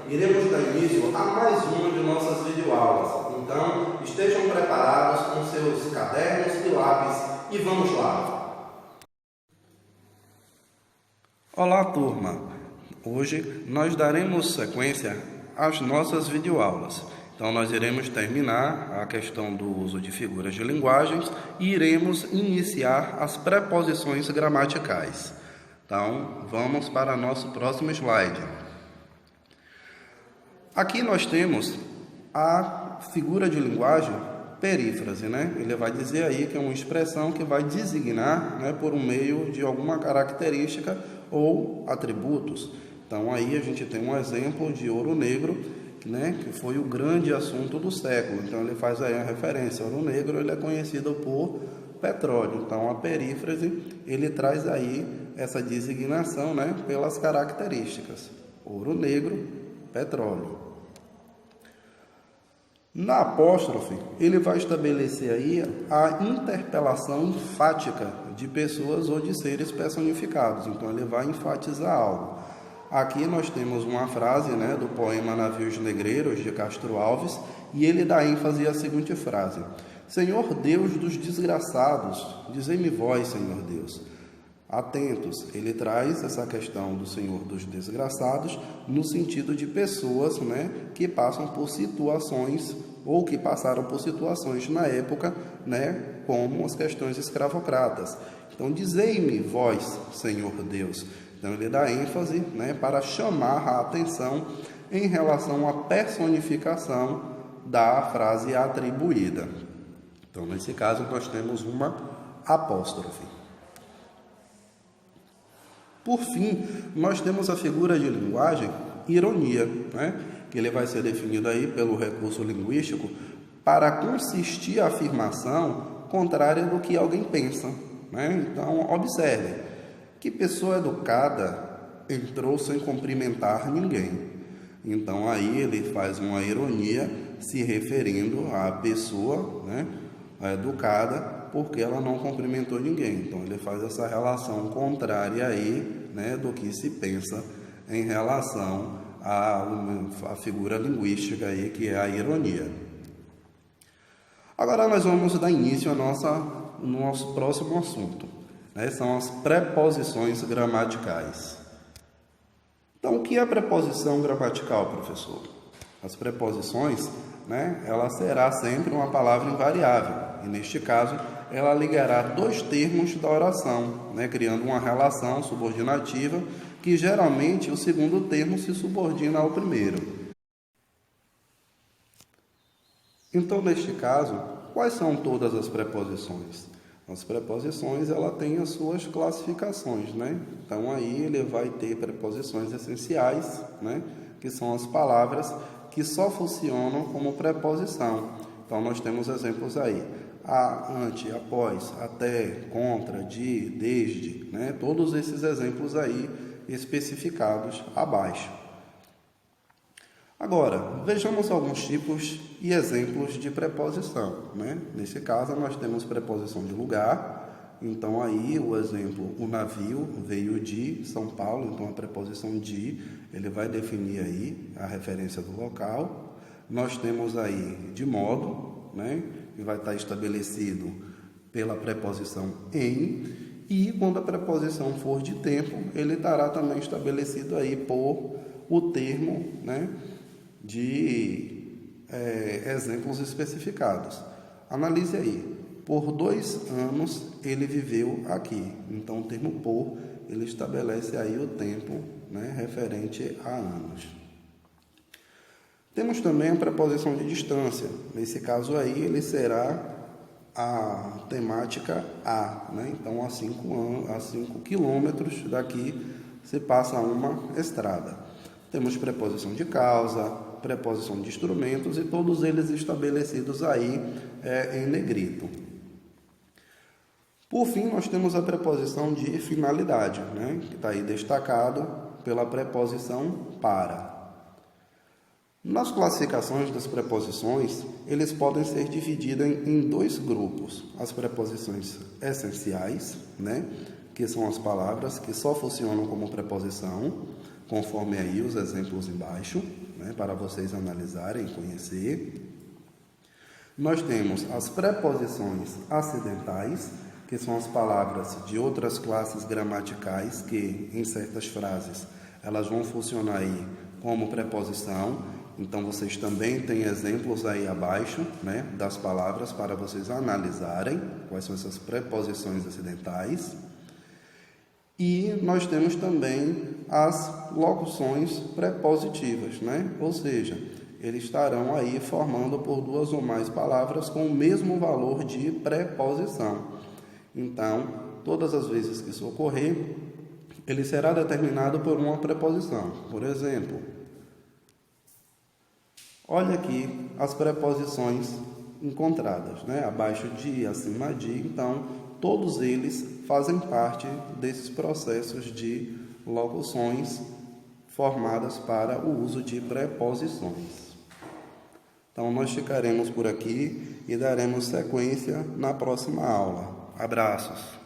iremos dar início a mais uma de nossas videoaulas. Então, estejam preparados com seus cadernos e lápis e vamos lá! Olá, turma! Hoje nós daremos sequência às nossas videoaulas. Então, nós iremos terminar a questão do uso de figuras de linguagens e iremos iniciar as preposições gramaticais. Então, vamos para nosso próximo slide. Aqui nós temos a figura de linguagem perífrase, né? Ele vai dizer aí que é uma expressão que vai designar, né, por meio de alguma característica ou atributos. Então, aí a gente tem um exemplo de Ouro Negro, né, que foi o grande assunto do século. Então, ele faz aí a referência. Ouro Negro, ele é conhecido por petróleo. Então, a perífrase, ele traz aí essa designação, né, pelas características. Ouro Negro, petróleo. Na apóstrofe, ele vai estabelecer aí a interpelação enfática de pessoas ou de seres personificados. Então, ele vai enfatizar algo. Aqui nós temos uma frase, né, do poema Navios Negreiros, de Castro Alves, e ele dá ênfase à seguinte frase: Senhor Deus dos desgraçados, dizei-me vós, Senhor Deus. Atentos, ele traz essa questão do Senhor dos desgraçados no sentido de pessoas, né, que passam por situações ou que passaram por situações na época, né, como as questões escravocratas. Então, dizei-me vós, Senhor Deus. Então, ele dá ênfase, né, para chamar a atenção em relação à personificação da frase atribuída. Então, nesse caso, nós temos uma apóstrofe. Por fim, nós temos a figura de linguagem ironia, né, que ele vai ser definido aí pelo recurso linguístico para consistir a afirmação contrária do que alguém pensa, né? Então, observe. Que pessoa educada entrou sem cumprimentar ninguém? Então, aí ele faz uma ironia se referindo à pessoa, né, educada, porque ela não cumprimentou ninguém. Então, ele faz essa relação contrária aí, né, do que se pensa em relação à figura linguística aí, que é a ironia. Agora, nós vamos dar início ao nosso próximo assunto. São as preposições gramaticais. Então, o que é preposição gramatical, professor? As preposições, né, ela será sempre uma palavra invariável. E, neste caso, ela ligará dois termos da oração, né, criando uma relação subordinativa que, geralmente, o segundo termo se subordina ao primeiro. Então, neste caso, quais são todas as preposições? As preposições, ela tem as suas classificações, né? Então, aí ele vai ter preposições essenciais, né, que são as palavras que só funcionam como preposição. Então, nós temos exemplos aí: a, ante, após, até, contra, de, desde, né? Todos esses exemplos aí especificados abaixo. Agora, vejamos alguns tipos e exemplos de preposição, né? Nesse caso, nós temos preposição de lugar. Então, aí, o exemplo, o navio veio de São Paulo. Então, a preposição de, ele vai definir aí a referência do local. Nós temos aí de modo, né, que vai estar estabelecido pela preposição em. E, quando a preposição for de tempo, ele estará também estabelecido aí por o termo, né, de exemplos especificados. Analise aí. Por 2 anos ele viveu aqui. Então, o termo por, ele estabelece aí o tempo, né, referente a anos. Temos também a preposição de distância. Nesse caso aí, ele será a temática a, né? Então, a 5 quilômetros daqui se passa uma estrada. Temos preposição de causa, preposição de instrumentos, e todos eles estabelecidos aí em negrito. Por fim, nós temos a preposição de finalidade, né, que está aí destacado pela preposição para. Nas classificações das preposições, eles podem ser divididos em 2 grupos: as preposições essenciais, né, que são as palavras que só funcionam como preposição, conforme aí os exemplos embaixo, né, para vocês analisarem e conhecer. Nós temos as preposições acidentais, que são as palavras de outras classes gramaticais que, em certas frases, elas vão funcionar aí como preposição. Então, vocês também têm exemplos aí abaixo, né, das palavras para vocês analisarem quais são essas preposições acidentais. E nós temos também as locuções prepositivas, né? Ou seja, eles estarão aí formando por duas ou mais palavras com o mesmo valor de preposição. Então, todas as vezes que isso ocorrer, ele será determinado por uma preposição. Por exemplo, olha aqui as preposições encontradas, né? Abaixo de, acima de. Então, todos eles fazem parte desses processos de locuções formadas para o uso de preposições. Então, nós ficaremos por aqui e daremos sequência na próxima aula. Abraços!